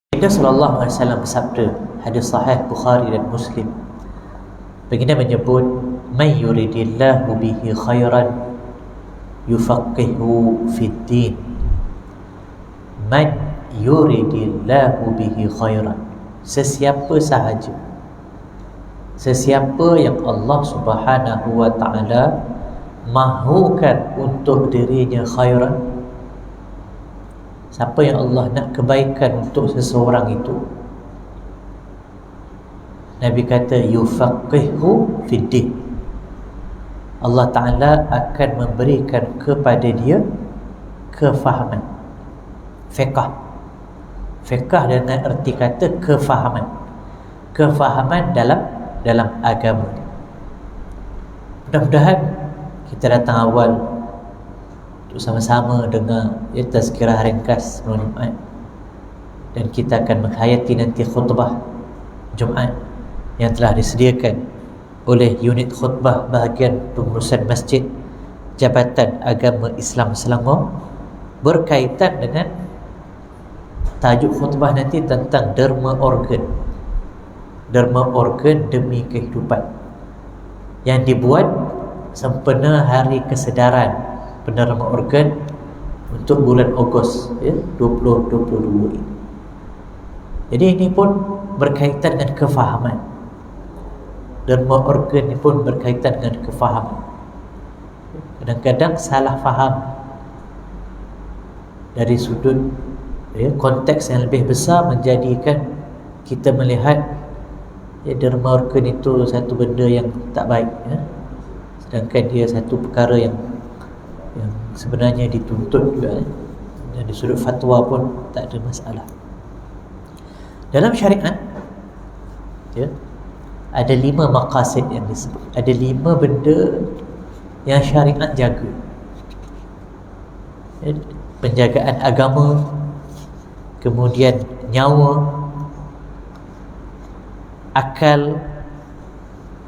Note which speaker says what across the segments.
Speaker 1: Nabi sallallahu alaihi wasallam bersabda, hadis sahih Bukhari dan Muslim. Baginda menyebut, "Man yuridillahu bihi khairan yufaqihu fid din." Man yuridillahu bihi khairan. Sesiapa sahaja, sesiapa yang Allah Subhanahu wa taala mahukan untuk dirinya khairan, siapa yang Allah nak kebaikan untuk seseorang itu, Nabi kata yufaqihu fid din, Allah Ta'ala akan memberikan kepada dia kefahaman. Fiqh dengan erti kata kefahaman dalam agama. Mudah-mudahan kita datang awal untuk sama-sama dengar tazkirah ringkas malam Jumaat, dan kita akan menghayati nanti khutbah Jumaat yang telah disediakan oleh unit khutbah bahagian pengurusan masjid Jabatan Agama Islam Selangor, berkaitan dengan tajuk khutbah nanti tentang derma organ demi kehidupan, yang dibuat sempena hari kesedaran penerima organ untuk bulan Ogos 2022 ini. Jadi ini pun berkaitan dengan kefahaman. Derma organ ini pun berkaitan dengan kefahaman. Kadang-kadang salah faham dari sudut konteks yang lebih besar, menjadikan kita melihat derma organ itu satu benda yang tak baik, sedangkan dia satu perkara yang sebenarnya dituntut juga, dan di sudut fatwa pun tak ada masalah. Dalam syariat ada 5 maqasid yang disebut. Ada 5 benda yang syariat jaga. Penjagaan agama, kemudian nyawa, akal,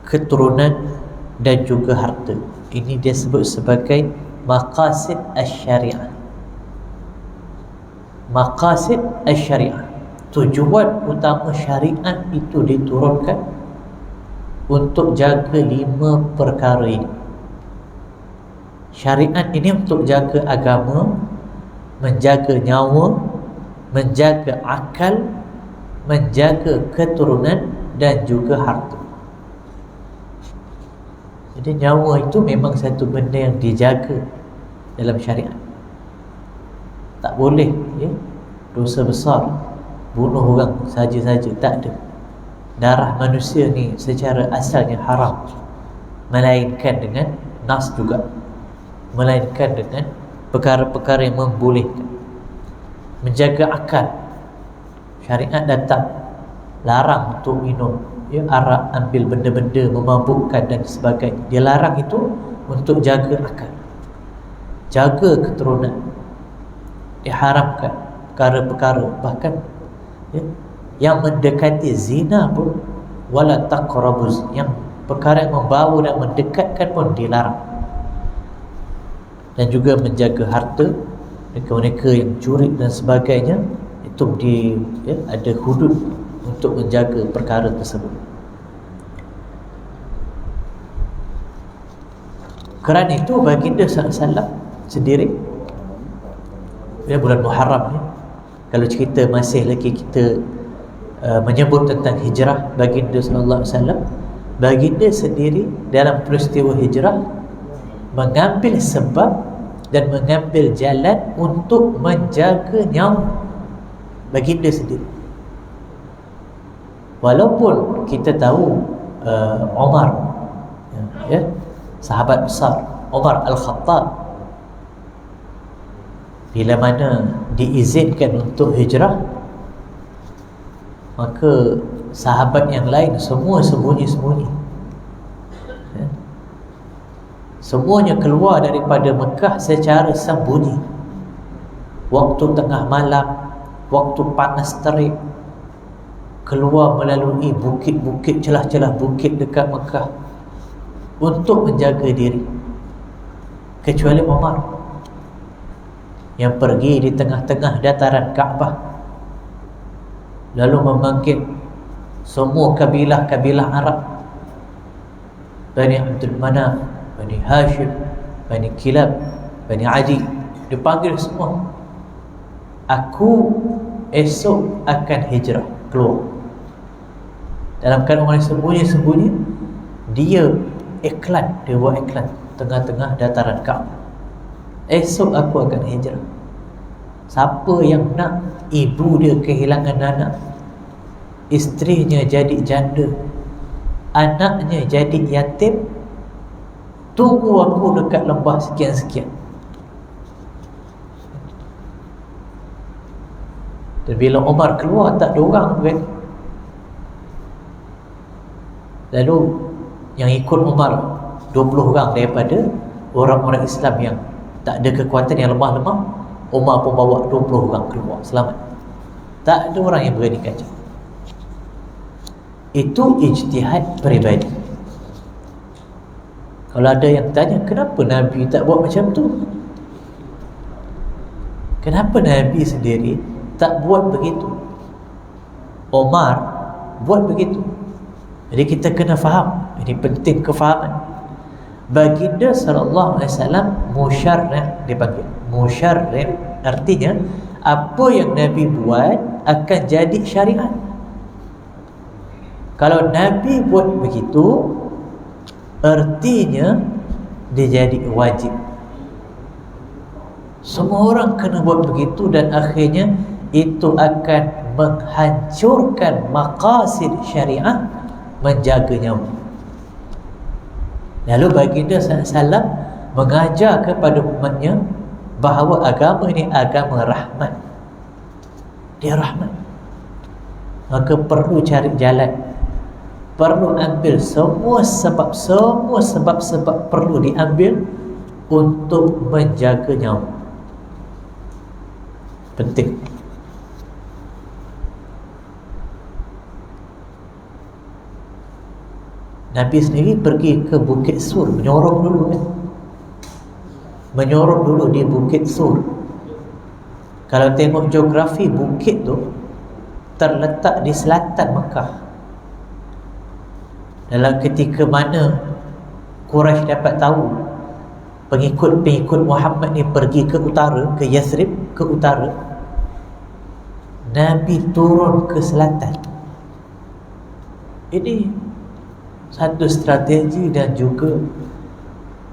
Speaker 1: keturunan, dan juga harta. Ini dia sebut sebagai maqasid asy-syariah. Maqasid asy-syariah, tujuan utama syariat itu diturunkan untuk jaga 5 perkara ini. Syariat ini untuk jaga agama, menjaga nyawa, menjaga akal, menjaga keturunan, dan juga harta. Jadi nyawa itu memang satu benda yang dijaga dalam syariat. Tak boleh dosa besar bunuh orang saja-saja, tak ada. Darah manusia ni secara asalnya haram, melainkan dengan nas juga, melainkan dengan perkara-perkara yang membolehkan. Menjaga akal, syariat datang larang untuk minum arak, ambil benda-benda memabukkan dan sebagainya. Dia larang itu untuk jaga akal. Jaga keturunan, diharamkan perkara-perkara, bahkan yang mendekati zina pun, wala taqrabuz, yang perkara yang membawa dan mendekatkan pun dilarang. Dan juga menjaga harta, mereka yang curi dan sebagainya, itu ada hudud untuk menjaga perkara tersebut. Kerana itu baginda sallallahu sendiri, bulan Muharram ni, kalau cerita masih lagi kita menyebut tentang hijrah baginda sallallahu alaihi wasallam, baginda sendiri dalam peristiwa hijrah mengambil sebab dan mengambil jalan untuk menjaga nyawa baginda sendiri. Walaupun kita tahu Umar, sahabat besar Umar Al-Khattab, bila mana diizinkan untuk hijrah, maka sahabat yang lain semua sembunyi-sembunyi. Semuanya keluar daripada Mekah secara sembunyi. Waktu tengah malam, waktu panas terik, keluar melalui bukit-bukit, celah-celah bukit dekat Mekah untuk menjaga diri. Kecuali Umar yang pergi di tengah-tengah dataran Kaabah lalu memanggil semua kabilah-kabilah Arab, Bani Abdul Manaf, Bani Hashim, Bani Kilab, Bani Adi, dipanggil semua. Aku esok akan hijrah keluar. Dalam keadaan orang sembunyi-sembunyi, dia buat iklan tengah-tengah dataran Kaabah. Esok aku akan hijrah. Siapa yang nak ibu dia kehilangan anak, isterinya jadi janda, anaknya jadi yatim, tunggu aku dekat lembah sekian-sekian. Dan bila Umar keluar, tak ada orang kan? Lalu yang ikut Umar 20 orang daripada orang-orang Islam yang tak ada kekuatan, yang lemah-lemah. Umar pun bawa 20 orang keluar selamat. Tak ada orang yang berani kacau. Itu ijtihad peribadi. Kalau ada yang tanya, kenapa Nabi tak buat macam tu? Kenapa Nabi sendiri tak buat begitu? Umar buat begitu. Jadi kita kena faham. Ini penting kefahaman. Baginda SAW musyarrih dipanggil. Musyarrih artinya apa yang Nabi buat akan jadi syariat. Kalau Nabi buat begitu, artinya dia jadi wajib. Semua orang kena buat begitu, dan akhirnya itu akan menghancurkan maqasid syariat, menjaga nyawa. Lalu baginda SAW mengajar kepada umatnya bahawa agama ini agama rahmat. Dia rahmat. Maka perlu cari jalan, perlu ambil semua sebab perlu diambil untuk menjaga nyawa. Penting. Nabi sendiri pergi ke Bukit Sur, menyorong dulu kan? Menyorong dulu di Bukit Sur. Kalau tengok geografi, bukit tu terletak di selatan Mekah. Dalam ketika mana Quraisy dapat tahu pengikut-pengikut Muhammad ni pergi ke utara, ke Yathrib, ke utara, Nabi turun ke selatan. Ini satu strategi dan juga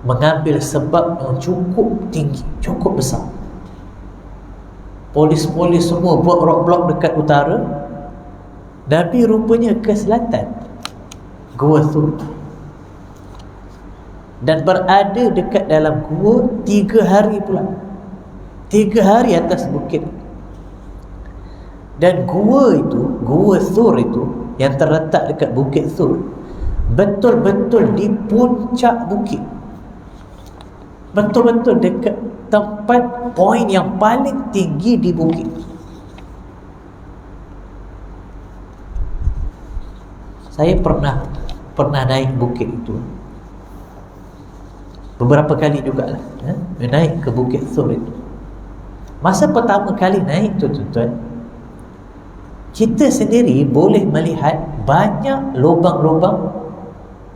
Speaker 1: mengambil sebab yang cukup tinggi, cukup besar. Polis-polis semua buat roadblock dekat utara, Nabi rupanya ke selatan, Gua Thur, dan berada dekat dalam gua 3 hari pula. 3 hari atas bukit. Dan gua itu, Gua Thur itu yang terletak dekat Bukit Thur, betul-betul di puncak bukit, betul-betul dekat tempat poin yang paling tinggi di bukit. Saya pernah naik bukit itu beberapa kali jugalah, naik ke Bukit Thur itu. Masa pertama kali naik tu tuan-tuan, kita sendiri boleh melihat banyak lubang-lubang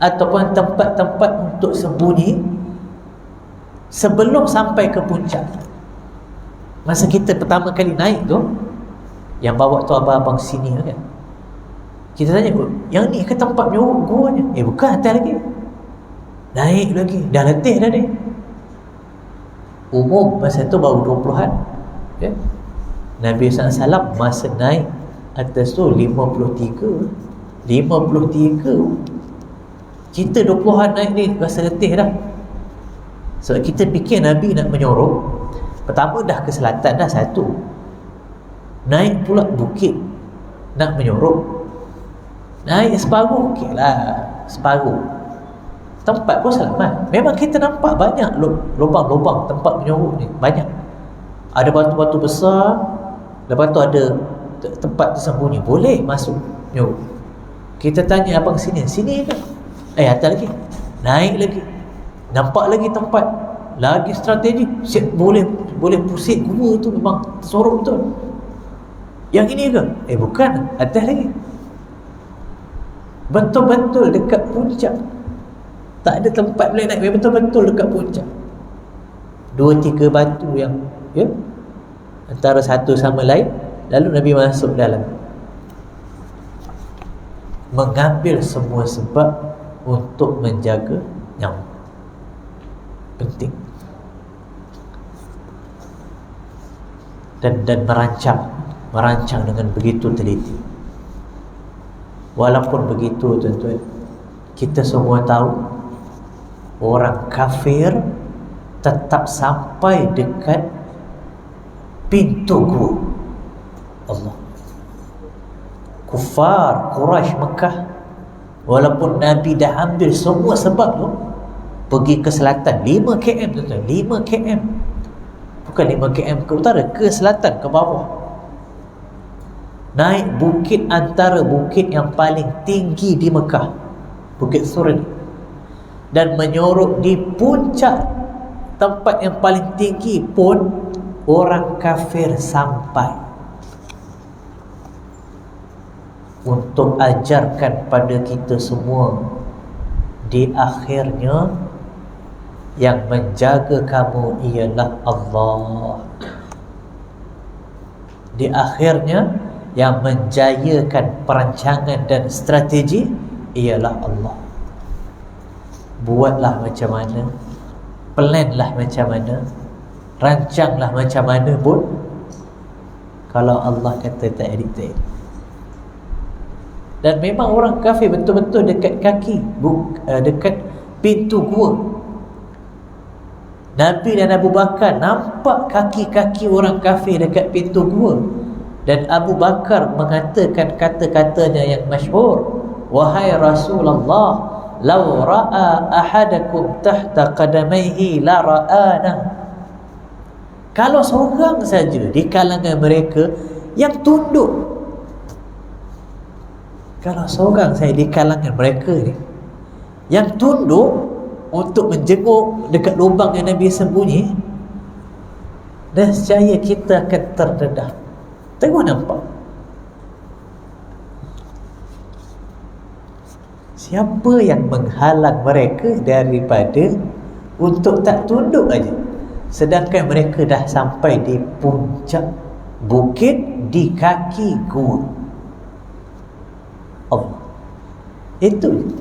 Speaker 1: ataupun tempat-tempat untuk sembunyi sebelum sampai ke puncak. Masa kita pertama kali naik tu, yang bawa tu abang-abang sini kan, kita tanya, yang ni ke tempat menyorok guanya? Bukan, atas lagi. Naik lagi, dah letih dah ni. Umur masa tu baru 20-an okay? Nabi SAW masa naik atas tu 53. Kita 20-an naik ni rasa letih dah. Sebab kita fikir Nabi nak menyorok, pertama dah ke selatan dah satu, naik pula bukit nak menyorok. Naik separuh, okey lah, separuh. Tempat pun selamat. Memang kita nampak banyak lubang-lubang tempat menyorok ni, banyak. Ada batu-batu besar, lepas tu ada tempat tersembunyi, boleh masuk menyorok. Kita tanya abang sini ke? Atas lagi, naik lagi, nampak lagi tempat, lagi strategi, boleh pusing gua tu, memang tersorok betul. Yang ini ke? Bukan, atas lagi. Betul-betul dekat puncak. Tak ada tempat boleh naik, betul-betul dekat puncak. 2-3 batu yang antara satu sama lain. Lalu Nabi masuk dalam, mengambil semua sebab untuk menjaga nyawa. Penting. Dan merancang dengan begitu teliti. Walaupun begitu, tuan-tuan, kita semua tahu orang kafir tetap sampai dekat pintu gua. Allah. Kufar Quraisy Mekah, walaupun Nabi dah ambil semua sebab tu, pergi ke selatan 5 km, tuan-tuan, 5 km. Bukan 5 km ke utara, ke selatan, ke bawah. Naik bukit, antara bukit yang paling tinggi di Mekah, Bukit Sur, dan menyorok di puncak tempat yang paling tinggi pun orang kafir sampai untuk ajarkan pada kita semua, di akhirnya yang menjaga kamu ialah Allah. Di akhirnya yang menjayakan perancangan dan strategi ialah Allah. Buatlah macam mana, planlah macam mana, rancanglah macam mana pun, kalau Allah kata tak edit. Dan memang orang kafir betul-betul dekat kaki, dekat pintu gua. Nabi dan Abu Bakar nampak kaki-kaki orang kafir dekat pintu gua. Dan Abu Bakar mengatakan kata-katanya yang masyhur, wahai Rasulullah, law ra'a ahadakum tahta qadamaihi la ra'ana. Kalau seorang saja di kalangan mereka yang tunduk, kalau seorang saya di kalangan mereka ni yang tunduk untuk menjenguk dekat lubang yang Nabi sembunyi, nescaya kita akan terdedah. Tengok, nampak siapa yang menghalang mereka daripada untuk tak tunduk aja, sedangkan mereka dah sampai di puncak bukit, di kaki gua Allah. Itu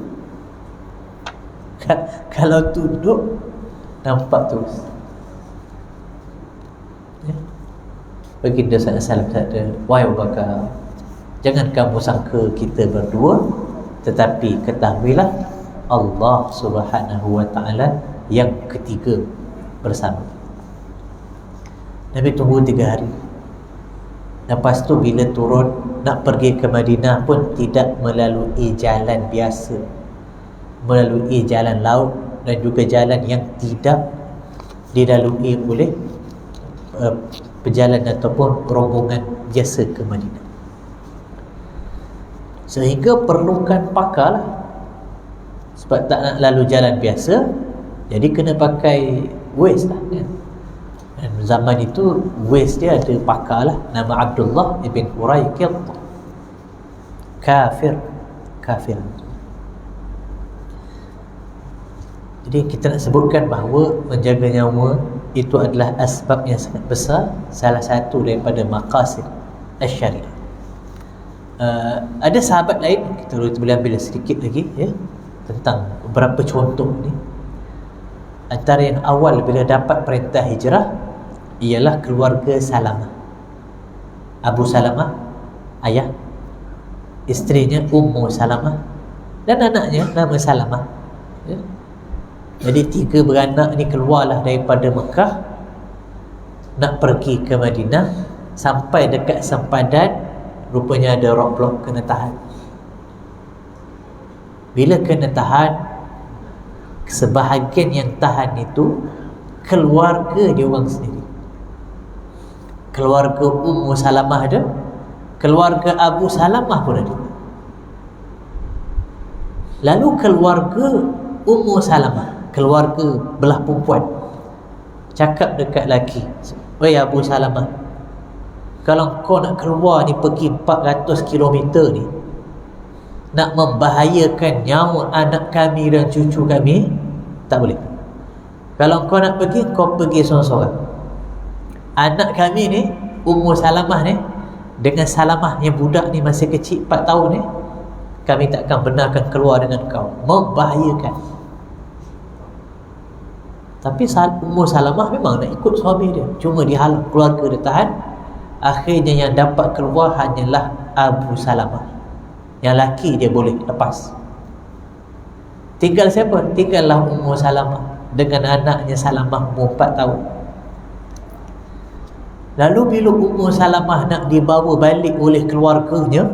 Speaker 1: kalau tunduk nampak terus. Baginda SAW kata, wahai Abu Bakar, jangan kamu sangka kita berdua, tetapi ketahuilah Allah Subhanahu wa ta'ala yang ketiga bersama. Nabi tunggu 3 hari. Lepas tu bila turun nak pergi ke Madinah pun tidak melalui jalan biasa, melalui jalan laut dan juga jalan yang tidak dilalui oleh pejalan ataupun rombongan biasa ke Madinah. Sehingga perlukan pakar lah. Sebab tak nak lalu jalan biasa, jadi kena pakai Waze lah kan? Dan zaman itu Waze dia ada pakar lah, nama Abdullah ibn Uraiqid, kafir. Jadi kita nak sebutkan bahawa menjaga nyawa itu adalah asbab yang sangat besar, salah satu daripada maqasid asy-syariah. Ada sahabat lain, kita boleh ambil sedikit lagi tentang beberapa contoh ni. Antara yang awal bila dapat perintah hijrah ialah keluarga Salamah. Abu Salamah, ayah, isterinya Ummu Salamah, dan anaknya nama Salamah. Jadi 3 beranak ni keluarlah daripada Mekah nak pergi ke Madinah. Sampai dekat sempadan, rupanya ada roadblock, kena tahan. Bila kena tahan, sebahagian yang tahan itu keluarga dia orang sendiri. Keluarga Ummu Salamah ada, keluarga Abu Salamah pun ada. Lalu keluarga Ummu Salamah, keluarga belah perempuan, cakap dekat lelaki, wahai Abu Salamah, Kalau kau nak keluar ni pergi 400 km ni, nak membahayakan nyawa anak kami dan cucu kami, tak boleh. Kalau kau nak pergi, kau pergi seorang-seorang. Anak kami ni, Ummu Salamah ni, dengan Salamah yang budak ni masih kecil 4 tahun ni, kami takkan benarkan keluar dengan kau, membahayakan. Tapi Ummu Salamah memang nak ikut suami dia, cuma dihalang, keluarga dia tahan. Akhirnya yang dapat keluar hanyalah Abu Salamah. Yang laki dia boleh lepas. Tinggal siapa? Tinggallah Ummu Salamah dengan anaknya Salamah umur 4 tahun. Lalu bila Ummu Salamah nak dibawa balik oleh keluarganya,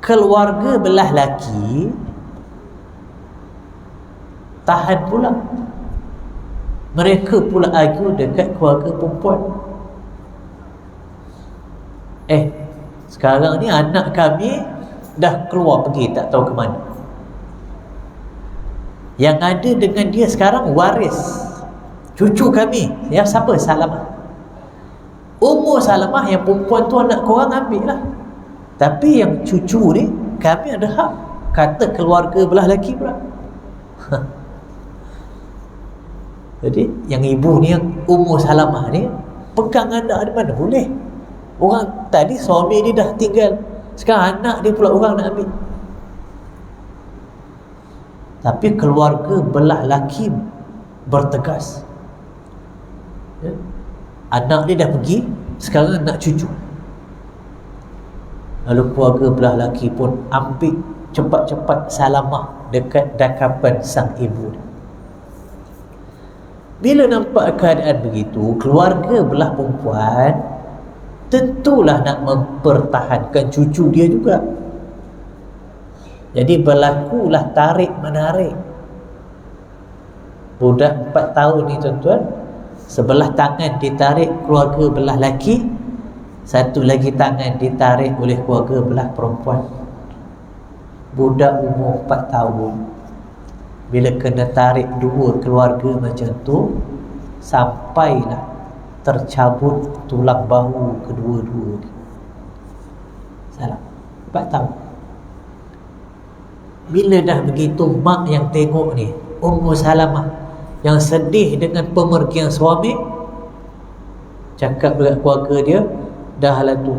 Speaker 1: keluarga belah laki tahan pula. Mereka pula argue dekat keluarga perempuan. Sekarang ni anak kami dah keluar pergi tak tahu ke mana. Yang ada dengan dia sekarang waris cucu kami. Yang siapa? Salamah. Ummu Salamah yang perempuan tu anak korang ambil lah. Tapi yang cucu ni kami ada hak. Kata keluarga belah lelaki pula. Jadi yang ibu ni, yang Ummu Salamah ni, pegang anak di mana boleh. Orang tadi suami dia dah tinggal, sekarang anak dia pula orang nak ambil. Tapi keluarga belah laki bertegas, ya? Anak dia dah pergi, sekarang nak cucu. Lalu keluarga belah laki pun ambil cepat-cepat Salamah dekat dakapan sang ibu. Bila nampak keadaan begitu, keluarga belah perempuan tentulah nak mempertahankan cucu dia juga. Jadi berlakulah tarik menarik. Budak 4 tahun ni tuan-tuan, sebelah tangan ditarik keluarga belah laki, satu lagi tangan ditarik oleh keluarga belah perempuan. Budak umur 4 tahun, bila kena tarik dua keluarga macam tu, sampailah tercabut tulang bahu kedua-dua. Salah 4 tahun. Bila dah begitu, mak yang tengok ni, Ummu Salamah, yang sedih dengan pemergian suami, cakap dekat keluarga dia, dah lah tu,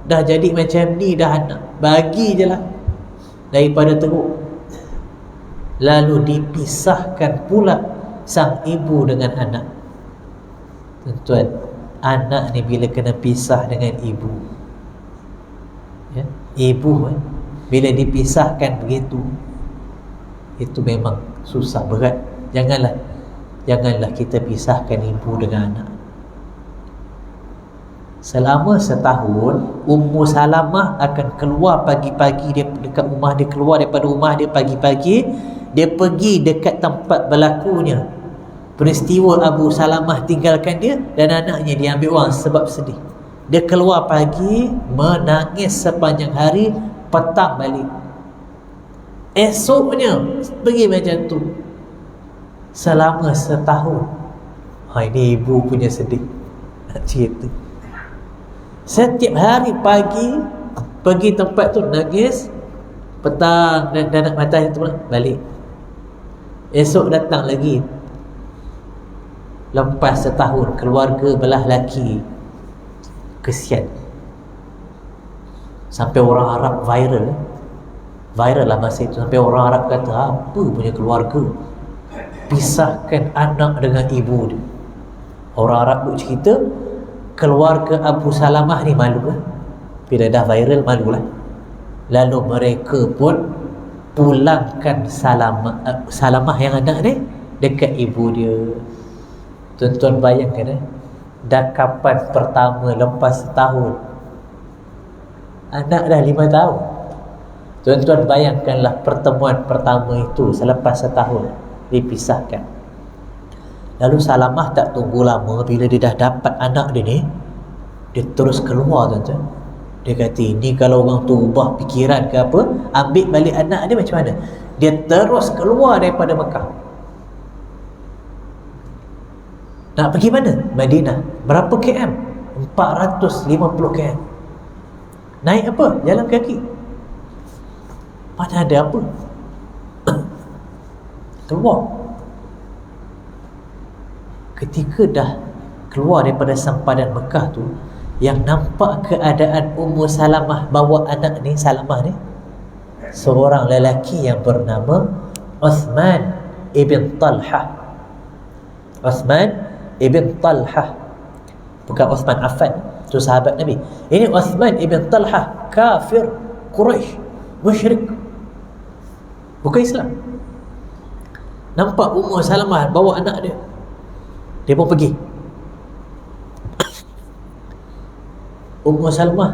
Speaker 1: dah jadi macam ni dah anak, bagi je lah daripada teruk. Lalu dipisahkan pula sang ibu dengan anak. Tuan-tuan, anak ni bila kena pisah dengan ibu, ya, ibu bila dipisahkan begitu, itu memang susah, berat. Janganlah kita pisahkan ibu dengan anak. Selama setahun, Ummu Salamah akan keluar pagi-pagi dia dekat rumah dia, keluar daripada rumah dia pagi-pagi, dia pergi dekat tempat berlakunya peristiwa Abu Salamah tinggalkan dia dan anaknya diambil orang sebab sedih. Dia keluar pagi, menangis sepanjang hari, petang balik. Esoknya pergi macam tu selama setahun. Ini ibu punya sedih nak cerita. Setiap hari pagi pergi tempat tu nangis, petang dan nak matahari tu balik. Esok datang lagi. Lepas setahun, keluarga belah laki kesian. Sampai orang Arab viral lah masa itu. Sampai orang Arab kata, apa punya keluarga pisahkan anak dengan ibu dia. Orang Arab tu cerita, keluarga Abu Salamah ni malu lah. Bila dah viral, malu lah. Lalu mereka pun pulangkan Salamah yang anak ni dekat ibu dia. Tuan-tuan bayangkan, dakapan pertama lepas setahun, anak dah 5 tahun. Tuan-tuan bayangkanlah pertemuan pertama itu selepas setahun dipisahkan. Lalu Salamah tak tunggu lama, bila dia dah dapat anak dia ni, dia terus keluar tuan-tuan. Dia kata, ini kalau orang tu ubah fikiran ke apa, ambil balik anak dia macam mana? Dia terus keluar daripada Mekah. Nak pergi mana? Madinah. Berapa km? 40 450 km. Naik apa? Jalan kaki. Mana ada apa? Keluar. Ketika dah keluar daripada sempadan Mekah tu, yang nampak keadaan Ummu Salamah bawa anak ni, Salamah ni, seorang lelaki yang bernama Uthman ibn Talhah. Uthman ibn Talhah, bukan Uthman Affan, tu sahabat Nabi. Ini Uthman ibn Talhah, kafir Quraisy, musyrik, bukan Islam. Nampak Ummu Salamah bawa anak dia, dia pun pergi. Ummu Salamah,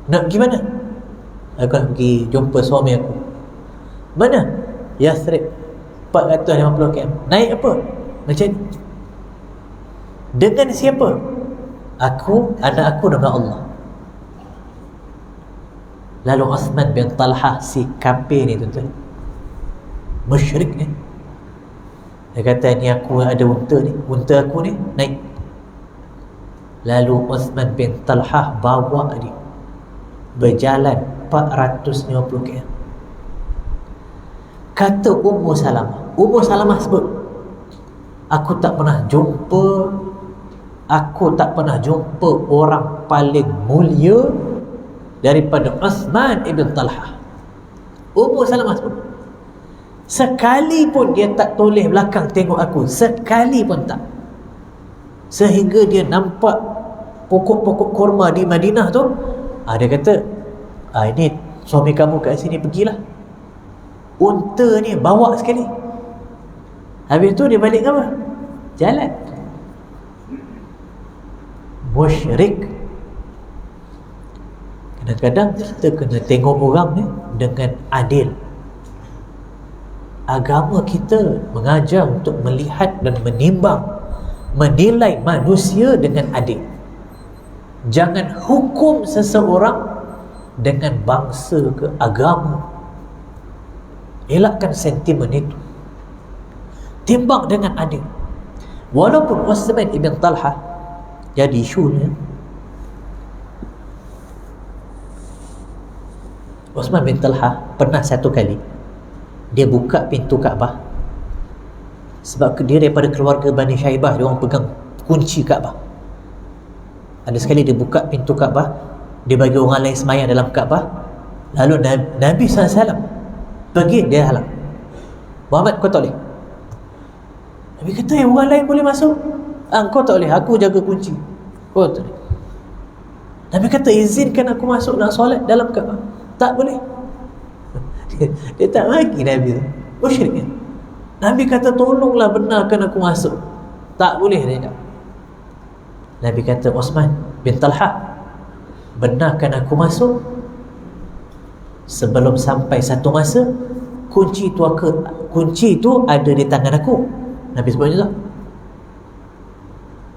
Speaker 1: nak pergi mana? Aku nak pergi jumpa suami aku. Mana? Yathrib, 450 km. Naik apa? Macam ni. Dengan siapa? Aku, anak aku dengan Allah. Lalu Uthman bin Talhah, si kafir ni tuan-tuan, musyrik ni, dia kata, ni aku ada unta ni, unta aku ni, naik. Lalu Uthman bin Talhah bawa dia berjalan 450 km. Kata Ummu Salamah sebut, aku tak pernah jumpa orang paling mulia daripada Uthman ibn Talhah. Ummu Salamah sebut, sekali pun dia tak toleh belakang tengok aku, sekali pun tak. Sehingga dia nampak pokok-pokok kurma di Madinah tu, dia kata, ini suami kamu kat sini, pergilah. Unta ni bawa sekali. Habis tu dia balik ke apa? Jalan. Musyrik. Kadang-kadang kita kena tengok orang ni dengan adil. Agama kita mengajar untuk melihat dan menimbang, menilai manusia dengan adil. Jangan hukum seseorang dengan bangsa ke agama. Elakkan sentimen itu. Timbang dengan adil. Walaupun Uthman ibn Talhah jadi isunya, Uthman bin Talhah pernah satu kali dia buka pintu Kaabah. Sebab dia daripada keluarga Bani Syaibah, dia orang pegang kunci Kaabah. Ada sekali dia buka pintu Kaabah, dia bagi orang lain semayang dalam Kaabah. Lalu Nabi SAW pergi, dia halang. Muhammad, kau tak boleh. Nabi kata, orang lain boleh masuk, kau tak boleh, aku jaga kunci, kau tak boleh. Nabi kata, izinkan aku masuk nak solat dalam Kaabah. Tak boleh. Dia tak bagi Nabi tu. Musyrik kan? Nabi kata, tolonglah benarkan aku masuk. Tak boleh dia. Nabi kata, Uthman bin Talhah, benarkan aku masuk. Sebelum sampai satu masa, kunci itu ada di tangan aku. Nabi sebut macam tu.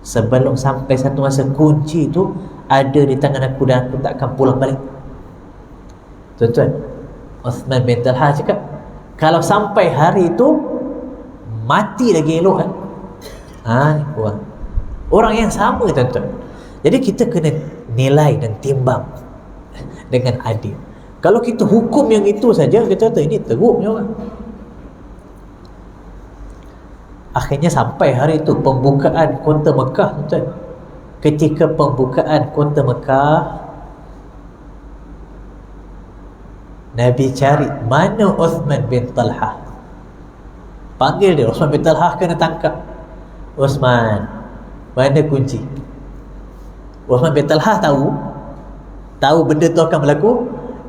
Speaker 1: Sebelum sampai satu masa, kunci itu ada di tangan aku dan aku tak akan pulang balik. Tuan-tuan, Uthman bin Talhah cakap, kalau sampai hari itu mati lagi elok kan? Orang yang sama, tuan-tuan. Jadi kita kena nilai dan timbang dengan adil. Kalau kita hukum yang itu saja, kita kata ini teruknya orang. Akhirnya sampai hari itu pembukaan kota Mekah, tuan-tuan. Ketika pembukaan kota Mekah, Nabi cari mana Uthman bin Talhah. Panggil dia, Uthman bin Talhah kena tangkap. Uthman, mana kunci? Uthman bin Talhah tahu benda tu akan berlaku.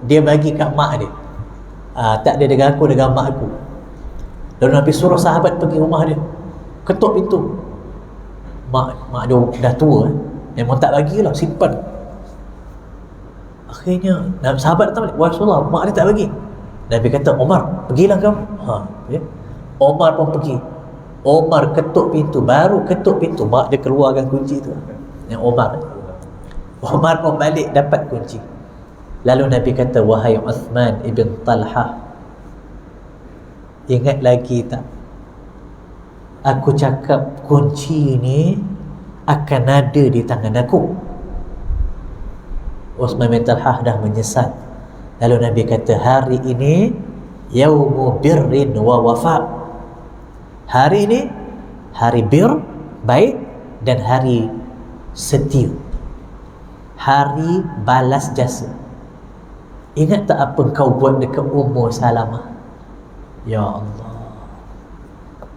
Speaker 1: Dia bagi kat mak dia. Tak ada dengan aku, dengan mak aku. Lalu Nabi suruh sahabat pergi rumah dia, ketuk pintu. Mak dia dah tua, memang tak bagilah, simpan. Akhirnya sahabat datang balik, Rasulullah, mak dia tak bagi. Nabi kata, Omar, pergilah kamu. Omar pun pergi. Omar ketuk pintu, baru ketuk pintu, mak dia keluarkan kunci tu. Yang Omar pun balik dapat kunci. Lalu Nabi kata, wahai Uthman ibn Talhah, ingat lagi tak, aku cakap kunci ni akan ada di tangan aku. Uthman bin Talhah dah menyesal. Lalu Nabi kata, hari ini yaumu birrin wa wafa. Hari ini hari bir, baik, dan hari setia, hari balas jasa. Ingat tak apa kau buat dekat Ummu Salamah? Ya Allah,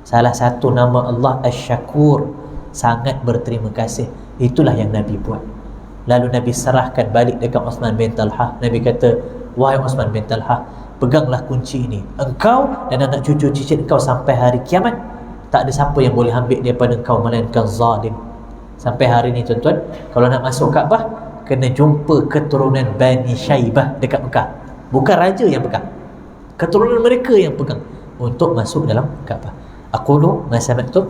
Speaker 1: salah satu nama Allah Asy-Syakur, sangat berterima kasih. Itulah yang Nabi buat. Lalu Nabi serahkan balik dekat Uthman bin Talhah. Nabi kata, wahai Uthman bin Talhah, peganglah kunci ini. Engkau dan anak cucu cicit engkau sampai hari kiamat, tak ada siapa yang boleh ambil daripada engkau melainkan zalim. Sampai hari ni tuan-tuan, kalau nak masuk Kaabah, kena jumpa keturunan Bani Syaibah dekat Mekah. Bukan raja yang pegang, keturunan mereka yang pegang untuk masuk dalam Kaabah. Aqulu ma sami'tum.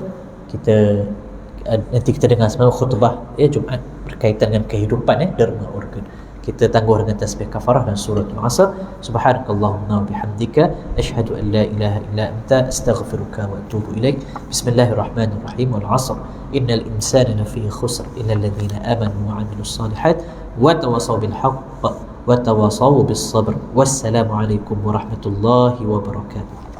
Speaker 1: Nanti kita dengar semua khutbah Jumaat berkaitan dengan kehidupan derma organ. Kita tangguh dengan tasbih kafarah dan surah Al-Asr. Subhanakallahumma wa bihamdika asyhadu an la ilaha illa anta astaghfiruka wa atubu ilaik. Bismillahirrahmanirrahim. Wal 'asr innal insana lafi khusr illa alladhina amanu wa 'amilus salihat wa tawassaw bil haqq wa tawassaw bis sabr. Wassalamu alaikum warahmatullahi wabarakatuh.